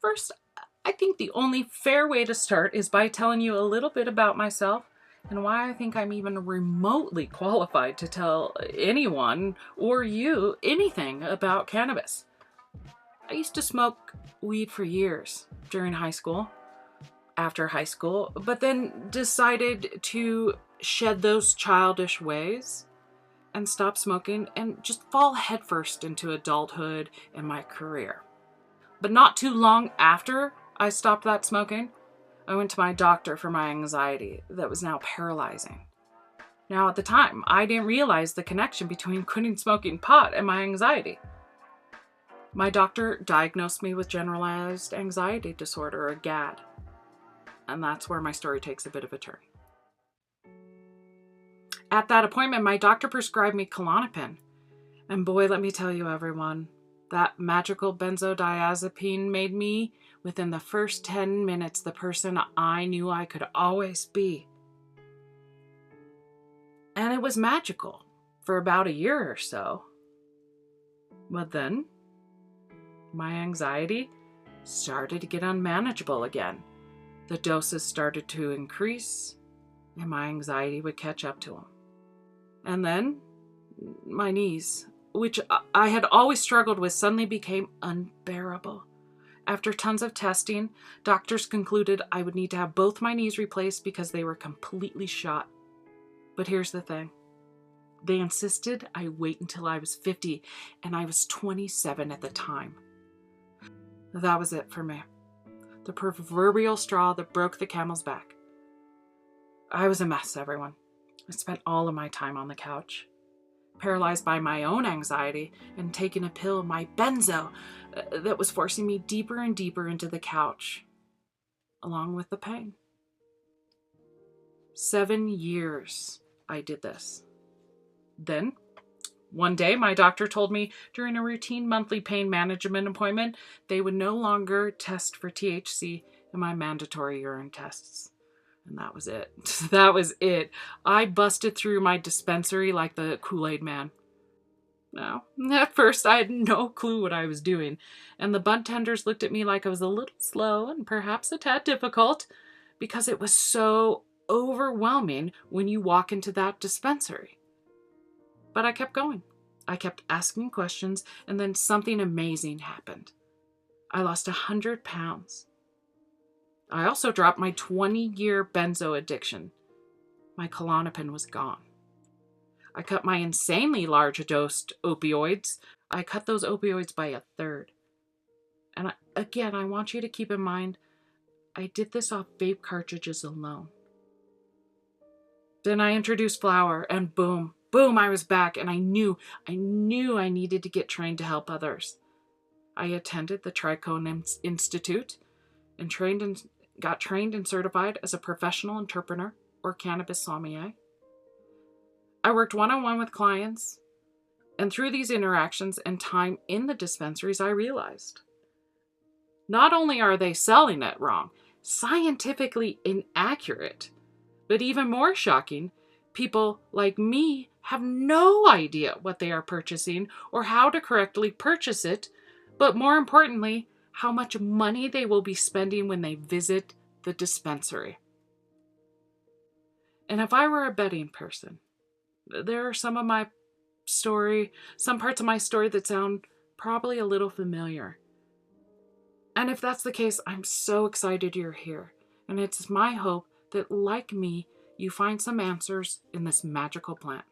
First, I think the only fair way to start is by telling you a little bit about myself and why I think I'm even remotely qualified to tell anyone or you anything about cannabis. I used to smoke weed for years during high school, after high school, but then decided to shed those childish ways and stop smoking and just fall headfirst into adulthood and my career. But not too long after I stopped that smoking, I went to my doctor for my anxiety that was now paralyzing. Now, at the time, I didn't realize the connection between quitting smoking pot and my anxiety. My doctor diagnosed me with generalized anxiety disorder, or GAD. And that's where my story takes a bit of a turn. At that appointment, my doctor prescribed me Klonopin. And boy, let me tell you, everyone, that magical benzodiazepine made me, within the first 10 minutes, the person I knew I could always be. And it was magical for about a year or so. But then, my anxiety started to get unmanageable again. The doses started to increase, and my anxiety would catch up to them. And then, my knees, which I had always struggled with, suddenly became unbearable. After tons of testing, doctors concluded I would need to have both my knees replaced because they were completely shot. But here's the thing. They insisted I wait until I was 50, and I was 27 at the time. That was it for me. The proverbial straw that broke the camel's back. I was a mess, everyone. I spent all of my time on the couch, paralyzed by my own anxiety and taking a pill, my benzo, that was forcing me deeper and deeper into the couch, along with the pain. 7 years I did this. Then, one day, my doctor told me during a routine monthly pain management appointment, they would no longer test for THC in my mandatory urine tests. And that was it. That was it. I busted through my dispensary like the Kool-Aid man. Now, at first, I had no clue what I was doing, and the bud tenders looked at me like I was a little slow and perhaps a tad difficult, because it was so overwhelming when you walk into that dispensary. But I kept going. I kept asking questions, and then something amazing happened. I lost 100 pounds. I also dropped my 20-year benzo addiction. My Klonopin was gone. I cut my insanely large-dosed opioids. I cut those opioids by a third. And I want you to keep in mind, I did this off vape cartridges alone. Then I introduced flower, and boom, I was back, and I knew I needed to get trained to help others. I attended the Trichome Institute and got trained and certified as a professional interpreter or cannabis sommelier. I worked one-on-one with clients, and through these interactions and time in the dispensaries, I realized not only are they selling it wrong, scientifically inaccurate, but even more shocking, people like me have no idea what they are purchasing or how to correctly purchase it, but more importantly, how much money they will be spending when they visit the dispensary. And if I were a betting person, there are some parts of my story that sound probably a little familiar. And if that's the case, I'm so excited you're here. And it's my hope that, like me, you find some answers in this magical plant.